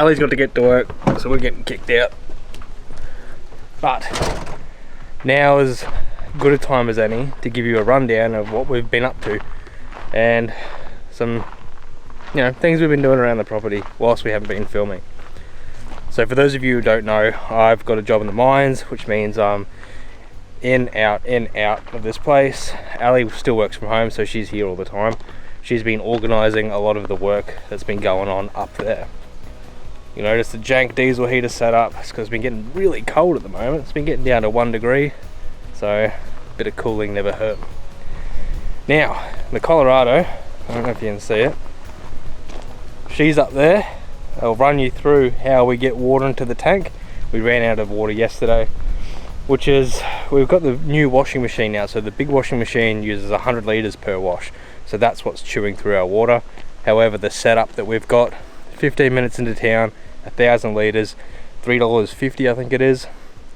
Ali's got to get to work, so we're getting kicked out. But now is good a time as any to give you a rundown of what we've been up to and some, you know, things we've been doing around the property whilst we haven't been filming. So for those of you who don't know, I've got a job in the mines, which means I'm in out of this place. Ali still works from home, so she's here all the time. She's been organising a lot of the work that's been going on up there. You notice the jank diesel heater set up. It's because it's been getting really cold at the moment. It's been getting down to 1 degree, so a bit of cooling never hurt. Now, the Colorado, I don't know if you can see it, she's up there. I'll run you through how we get water into the tank. We ran out of water yesterday, which is, we've got the new washing machine now, so the big washing machine uses 100 litres per wash, so that's what's chewing through our water. However, the setup that we've got, 15 minutes into town, 1,000 litres, $3.50 I think it is,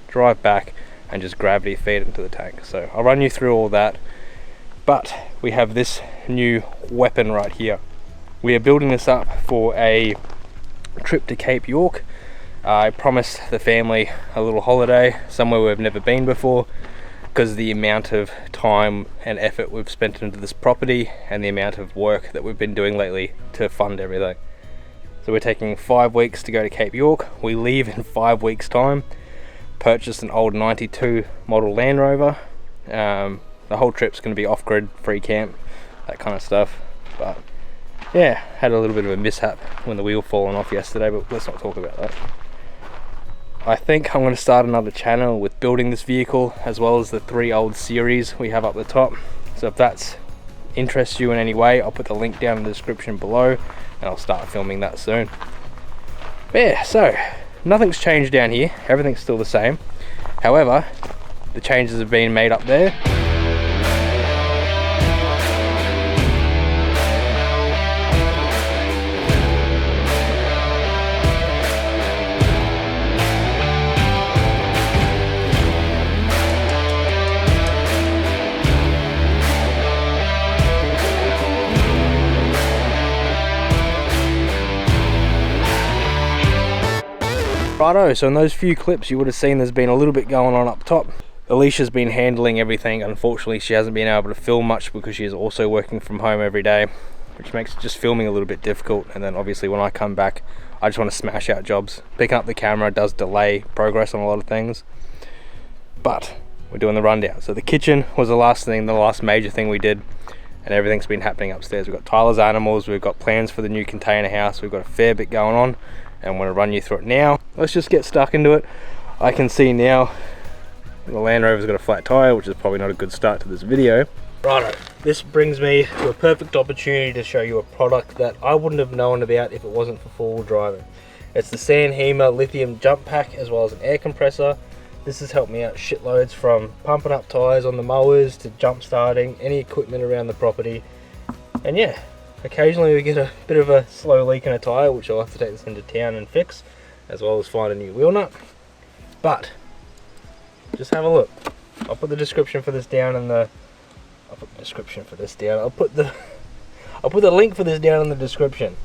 drive back and just gravity feed it into the tank. So I'll run you through all that, but we have this new weapon right here. We are building this up for a trip to Cape York. I promised the family a little holiday somewhere we've never been before, because of the amount of time and effort we've spent into this property and the amount of work that we've been doing lately to fund everything. So we're taking 5 weeks to go to Cape York. We leave in 5 weeks time. Purchased an old 92 model Land Rover. The whole trip's going to be off-grid, free camp, that kind of stuff. But yeah, had a little bit of a mishap when the wheel fallen off yesterday, but let's not talk about that. I think I'm going to start another channel with building this vehicle, as well as the 3 old series we have up the top. So if that interests you in any way, I'll put the link down in the description below, and I'll start filming that soon. But yeah, so nothing's changed down here, everything's still the same. However, the changes have been made up there. Righto, so in those few clips you would have seen there's been a little bit going on up top. Alicia's been handling everything. Unfortunately, she hasn't been able to film much because she is also working from home every day, which makes just filming a little bit difficult. And then obviously when I come back, I just want to smash out jobs. Picking up the camera does delay progress on a lot of things, but we're doing the rundown. So the kitchen was the last major thing we did, and everything's been happening upstairs. We've got Tyler's animals, we've got plans for the new container house, we've got a fair bit going on, and I'm going to run you through it now. Let's just get stuck into it. I can see now the Land Rover's got a flat tire, which is probably not a good start to this video. Righto, this brings me to a perfect opportunity to show you a product that I wouldn't have known about if it wasn't for four-wheel driving. It's the Sanhema lithium jump pack, as well as an air compressor. This has helped me out shitloads, from pumping up tires on the mowers to jump starting any equipment around the property. And yeah, occasionally we get a bit of a slow leak in a tire, which I'll have to take this into town and fix, as well as find a new wheel nut. But just have a look. I'll put the description for this down in the I'll put the link for this down in the description.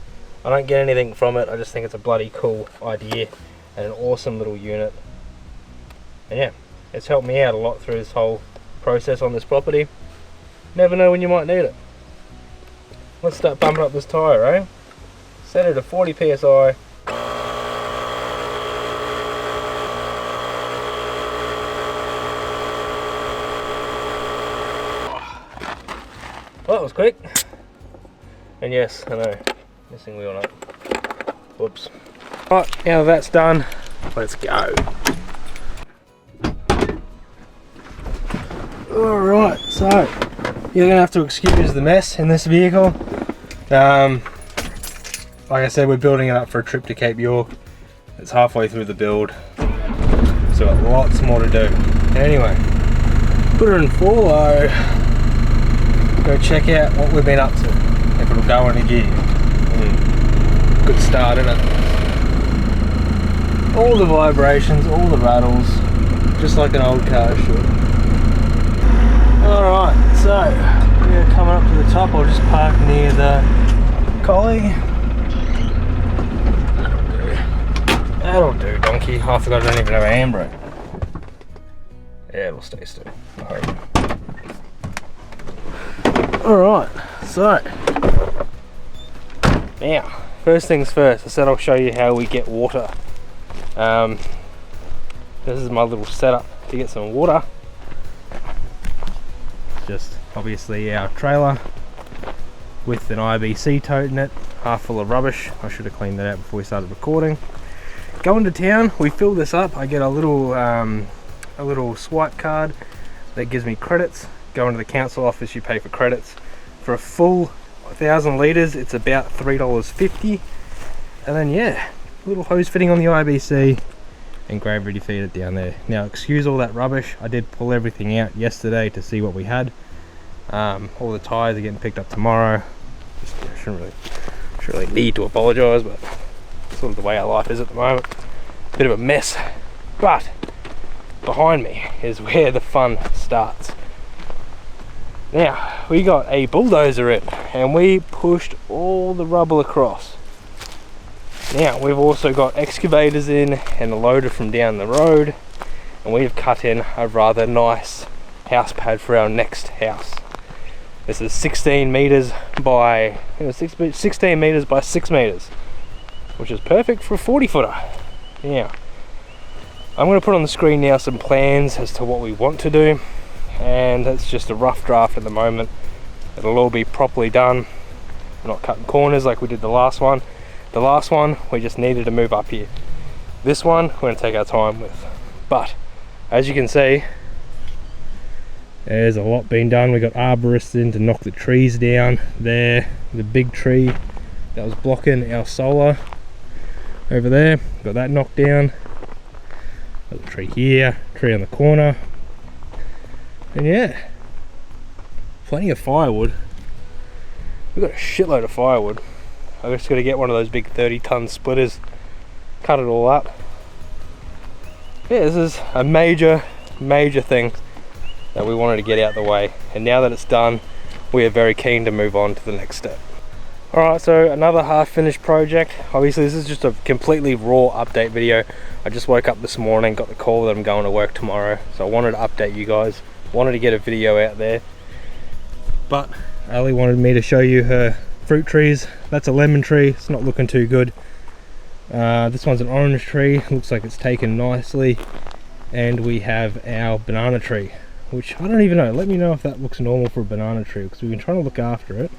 I don't get anything from it, I just think it's a bloody cool idea and an awesome little unit. And yeah, it's helped me out a lot through this whole process on this property. Never know when you might need it. Let's start bumping up this tyre, eh? Set it to 40 psi. Well, that was quick. And yes, I know, missing wheel nut. Whoops. Right, now that's done, let's go. Alright, so you're gonna have to excuse the mess in this vehicle. Like I said, we're building it up for a trip to Cape York. It's halfway through the build, so got lots more to do. Anyway, put it in full low. Go check out what we've been up to, if it'll go in a gear. Good start, isn't it? All the vibrations, all the rattles, just like an old car should. Alright, so we're coming up to the top. I'll just park near the collie. That'll do, donkey. I forgot I don't even have a handbrake. Yeah, it'll stay still. Alright, so now, first things first, I said I'll show you how we get water. This is my little setup to get some water. Just obviously our trailer with an IBC tote in it, half full of rubbish. I should have cleaned that out before we started recording. Going to town, we fill this up. I get a little swipe card that gives me credits. Going to the council office, you pay for credits. For a full 1,000 litres, it's about $3.50. And then yeah, little hose fitting on the IBC and gravity feed it down there. Now excuse all that rubbish, I did pull everything out yesterday to see what we had. All the tyres are getting picked up tomorrow. Just shouldn't really need to apologise, but sort of the way our life is at the moment. Bit of a mess. But behind me is where the fun starts. Now we got a bulldozer in and we pushed all the rubble across. Now we've also got excavators in and a loader from down the road, and we've cut in a rather nice house pad for our next house. This is 16 meters by 16 meters by 6 meters, which is perfect for a 40-footer. Now I'm going to put on the screen now some plans as to what we want to do, and it's just a rough draft at the moment. It'll all be properly done. We're not cutting corners like we did the last one. The last one, we just needed to move up here. This one, we're going to take our time with. But, as you can see, there's a lot being done. We got arborists in to knock the trees down there. The big tree that was blocking our solar over there, got that knocked down. Got a tree here, tree on the corner. And yeah, plenty of firewood. We've got a shitload of firewood. I just got to get one of those big 30-ton splitters, cut it all up. Yeah, this is a major thing that we wanted to get out the way, and now that it's done, we are very keen to move on to the next step. Alright, so another half-finished project. Obviously this is just a completely raw update video. I just woke up this morning, got the call that I'm going to work tomorrow, so I wanted to update you guys, wanted to get a video out there. But Ali wanted me to show you her fruit trees. That's a lemon tree, it's not looking too good. This one's an orange tree, looks like it's taken nicely. And we have our banana tree, which I don't even know, let me know if that looks normal for a banana tree, because we've been trying to look after it.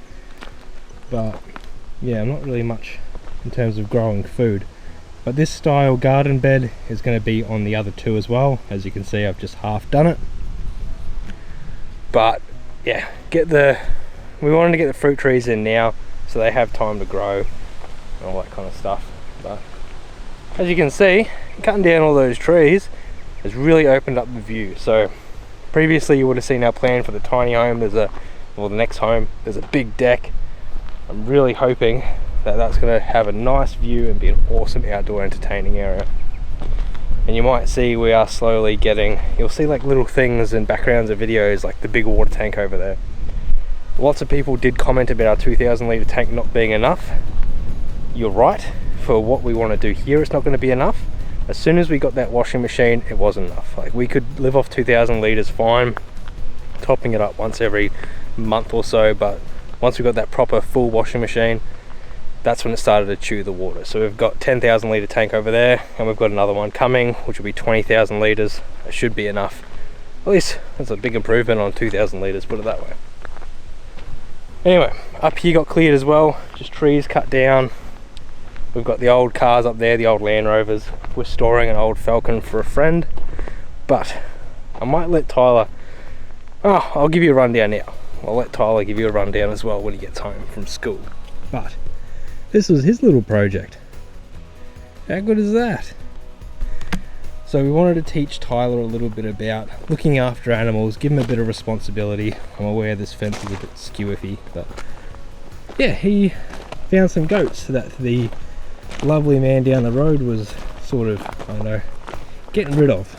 But yeah, not really much in terms of growing food. But this style garden bed is going to be on the other two as well. As you can see, I've just half done it. But yeah, we wanted to get the fruit trees in now so they have time to grow and all that kind of stuff. But as you can see, cutting down all those trees has really opened up the view. So previously you would have seen our plan for the tiny home. The next home, there's a big deck. I'm really hoping that that's going to have a nice view and be an awesome outdoor entertaining area. And you might see we are slowly getting, you'll see like little things in backgrounds of videos, like the big water tank over there. Lots of people did comment about our 2,000 litre tank not being enough. You're right, for what we want to do here it's not going to be enough. As soon as we got that washing machine, it wasn't enough. Like we could live off 2,000 litres fine, topping it up once every month or so, but once we got that proper full washing machine, that's when it started to chew the water. So we've got 10,000 litre tank over there, and we've got another one coming, which will be 20,000 litres. It should be enough. At least that's a big improvement on 2,000 litres, put it that way. Anyway, up here got cleared as well, just trees cut down. We've got the old cars up there, the old Land Rovers. We're storing an old Falcon for a friend, but I might let Tyler, I'll give you a rundown now. I'll let Tyler give you a rundown as well when he gets home from school. But this was his little project. How good is that? So we wanted to teach Tyler a little bit about looking after animals, give him a bit of responsibility. I'm aware this fence is a bit skewiffy, but yeah, he found some goats that the lovely man down the road was sort of, I don't know, getting rid of.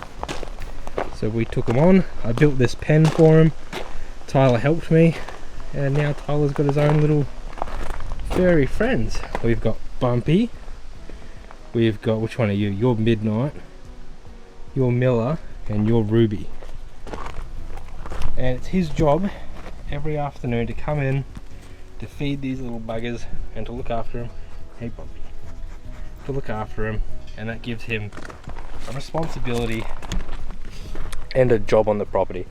So we took him on. I built this pen for him. Tyler helped me, and now Tyler's got his own little furry friends. We've got Bumpy, we've got, which one are you? You're Midnight, you're Miller, and you're Ruby. And it's his job every afternoon to come in, to feed these little buggers and to look after them. Hey Bumpy. To look after him, and that gives him a responsibility and a job on the property,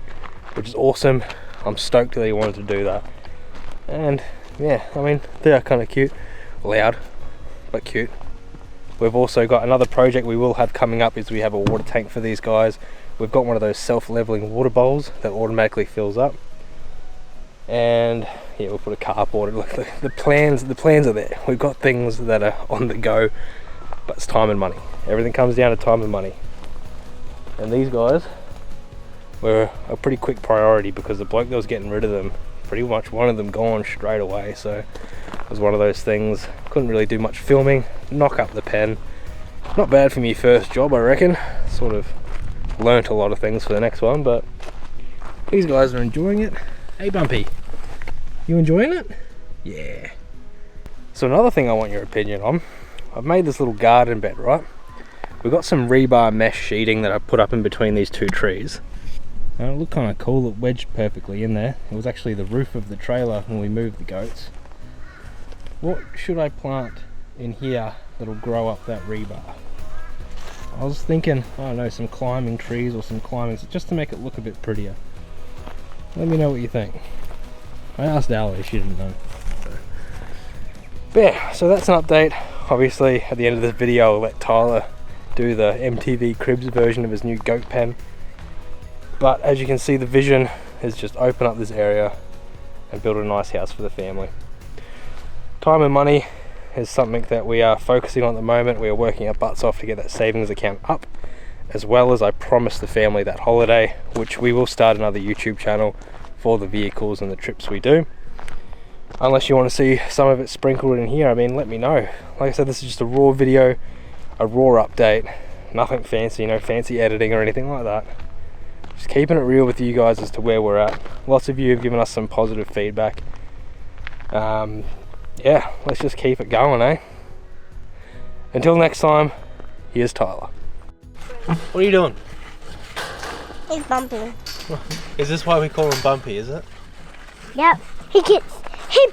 which is awesome. I'm stoked that he wanted to do that. And yeah, I mean, they are kind of cute, loud but cute. We've also got another project we will have coming up, is we have a water tank for these guys. We've got one of those self-leveling water bowls that automatically fills up, and yeah, we'll put a carport. Look, the plans are there. We've got things that are on the go, but it's time and money. Everything comes down to time and money. And these guys were a pretty quick priority, because the bloke that was getting rid of them pretty much wanted them gone straight away. So it was one of those things. Couldn't really do much filming. Knock up the pen. Not bad for me first job, I reckon. Sort of learnt a lot of things for the next one, but these guys are enjoying it. Hey Bumpy, you enjoying it? Yeah. So another thing I want your opinion on, I've made this little garden bed, right? We've got some rebar mesh sheeting that I put up in between these two trees. And it looked kind of cool, it wedged perfectly in there. It was actually the roof of the trailer when we moved the goats. What should I plant in here that'll grow up that rebar? I was thinking, I don't know, some climbing trees or some climbing, just to make it look a bit prettier. Let me know what you think. I asked Ali, she didn't know. But yeah, so that's an update. Obviously, at the end of this video, I'll let Tyler do the MTV Cribs version of his new goat pen. But as you can see, the vision is just open up this area and build a nice house for the family. Time and money is something that we are focusing on at the moment. We are working our butts off to get that savings account up, as well as I promised the family that holiday, which we will start another YouTube channel for the vehicles and the trips we do. Unless you want to see some of it sprinkled in here, I mean, let me know. Like I said, this is just a raw video, a raw update, nothing fancy, no fancy editing or anything like that. Just keeping it real with you guys as to where we're at. Lots of you have given us some positive feedback. Yeah, let's just keep it going, eh? Until next time, here's Tyler. What are you doing? He's Bumpy. Is this why we call him Bumpy, is it? Yep. He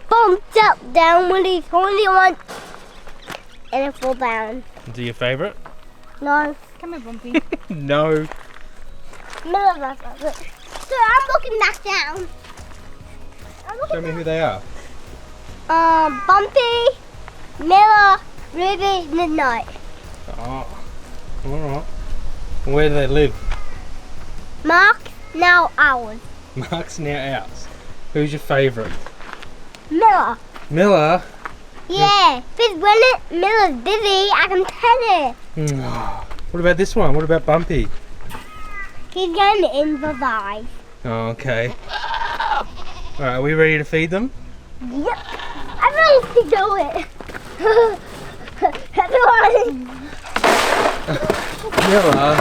bumps up down when he's only one and it fall down. Is he your favourite? No. Come here, Bumpy. No. None of us are good. So I'm looking back down. Show me who they are. Bumpy, Miller, Ruby, Midnight. Oh, alright. Where do they live? Mark, now ours. Mark's now ours. Who's your favourite? Miller. Miller? Yeah, because when Miller's busy, I can tell it. What about this one? What about Bumpy? He's going to improvise. Oh, okay. Alright, are we ready to feed them? Yep. I'm ready to do it. Everyone. Miller.